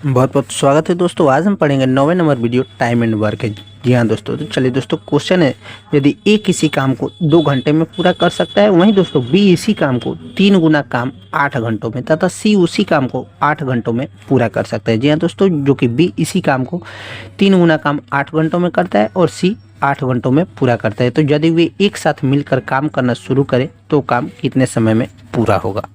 बहुत बहुत स्वागत है दोस्तों। आज हम पढ़ेंगे 9वें नंबर वीडियो टाइम एंड वर्क है। जी हाँ दोस्तों, तो चलिए दोस्तों, क्वेश्चन है यदि ए किसी काम को 2 घंटे में पूरा कर सकता है, वहीं दोस्तों बी इसी काम को 3 गुना काम 8 घंटों में तथा सी उसी काम को 8 घंटों में पूरा कर सकता है। जी हाँ दोस्तों, जो कि बी इसी काम को 3 गुना काम 8 घंटों में करता है और सी 8 घंटों में पूरा करता है, तो यदि वे एक साथ मिलकर काम करना शुरू करें तो काम कितने समय में पूरा होगा।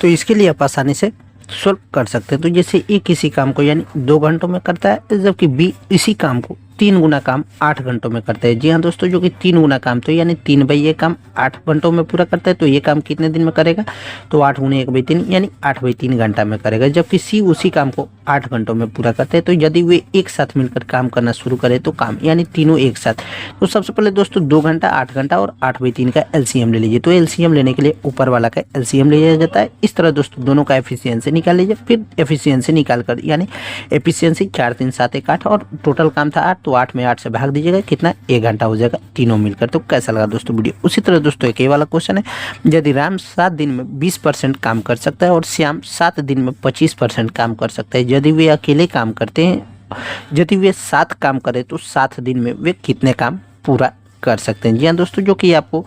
तो इसके लिए आप आसानी से सॉल्व कर सकते हैं। तो जैसे ए किसी काम को यानी 2 घंटों में करता है, जबकि बी इसी काम को 3 गुना काम 8 घंटों में करता है। जी हाँ दोस्तों, जो कि 3 गुना काम तो यानी 3 बाई ये काम 8 घंटों में पूरा करता है, तो ये काम कितने दिन में करेगा, तो 8 गुने 1/3 यानी 8/3 घंटा में करेगा। जबकि सी उसी काम को 8 घंटों में पूरा करते हैं, तो यदि वे एक साथ मिलकर काम करना शुरू करें तो काम यानी तीनों एक साथ। तो सबसे पहले दोस्तों 2 घंटा 8 घंटा और 8/3 का एलसीएम ले लीजिए। तो एलसीएम लेने के लिए ऊपर वाला का एलसीएम लिया जाता है। इस तरह दोस्तों दोनों का एफिशिएंसी निकाल लीजिए। फिर एफिशिएंसी निकाल कर यानी एफिशिएंसी 4 3 7 1 8 और टोटल काम था 8, तो 8 में 8 से भाग दीजिएगा, कितना 1 घंटा हो जाएगा तीनों मिलकर। तो कैसा लगा दोस्तों वीडियो। उसी तरह दोस्तों एक ये वाला क्वेश्चन है, यदि राम 7 दिन में 20% काम कर सकता है और श्याम 7 दिन में 25% काम कर सकता है, यदि वे अकेले काम करते हैं, यदि वे 7 काम करें तो 7 दिन में वे कितने काम पूरा कर सकते हैं। जी हाँ दोस्तों, जो कि आपको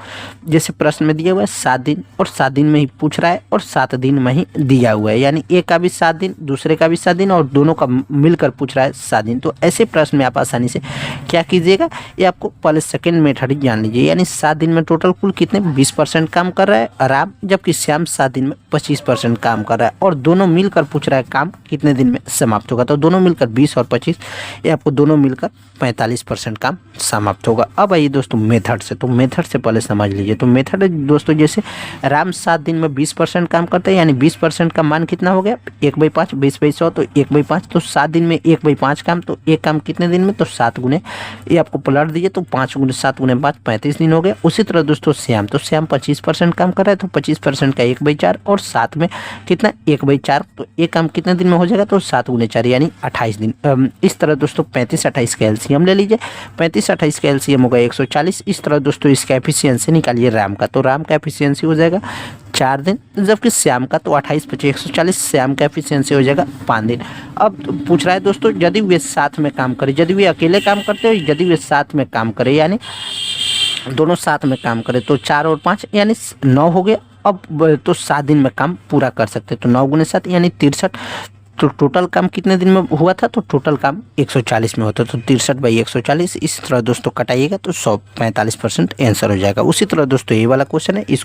जैसे प्रश्न में दिया हुआ है 7 दिन और 7 दिन में ही पूछ रहा है और 7 दिन में ही दिया हुआ है, यानी एक का भी 7 दिन दूसरे का भी 7 दिन और दोनों का मिलकर पूछ रहा है 7 दिन। तो ऐसे प्रश्न में आप आसानी से क्या कीजिएगा, ये आपको पहले सेकेंड मेथड ही जान लीजिए। यानी 7 दिन में टोटल कुल कितने 20% काम कर रहा है आराम, जबकि श्याम 7 दिन में 25% काम कर रहा है और दोनों मिलकर पूछ रहा है काम कितने दिन में समाप्त होगा। तो दोनों मिलकर 20 और 25, ये आपको दोनों मिलकर 45% काम समाप्त होगा। अब आइए दोस्तों मेथड से, तो मेथड से पहले समझ लीजिए। तो मेथड दोस्तों जैसे राम 7 दिन में 20% काम करते हैं, यानी 20% का मान कितना हो गया 1/5, 20/100 तो 1/5, तो 7 दिन में 1/5 काम, तो एक काम कितने दिन में, तो 7 गुने, ये आपको पलट दीजिए तो 5 गुने 7 गुने 5 35 दिन हो गया। उसी तरह दोस्तों श्याम, तो श्याम 25% काम कर रहा है, तो 25% का 1/4 और 7 में कितना 1/4, तो एक काम कितने दिन में हो जाएगा, तो 7 गुने 4 यानी 28 दिन। इस तरह दोस्तों 35 28 का एलसीएम ले लीजिए। 35 28 का एलसीएम होगा 140। इस तरह दोस्तों इसका एफिशिएंसी निकालिए राम का, तो राम का एफिशिएंसी हो जाएगा 4 दिन, जबकि श्याम का तो 28 25 140, श्याम का एफिशिएंसी हो जाएगा 5 दिन। अब पूछ रहा है दोस्तों यदि वे साथ में काम करें, यदि वे अकेले काम करते हैं, यदि वे साथ में काम करें यानी दोनों साथ में काम करें, तो 4 और 5 यानी 9 हो गया। अब तो 7 दिन में काम पूरा कर सकते हैं, तो 9 गुने 7 यानी 63। तो टोटल काम कितने दिन में हुआ था, तो टोटल काम 140 में होता, तो 63/140। इस तरह दोस्तों कटाइएगा तो 145% आंसर हो जाएगा। उसी तरह दोस्तों ये वाला क्वेश्चन है, इसको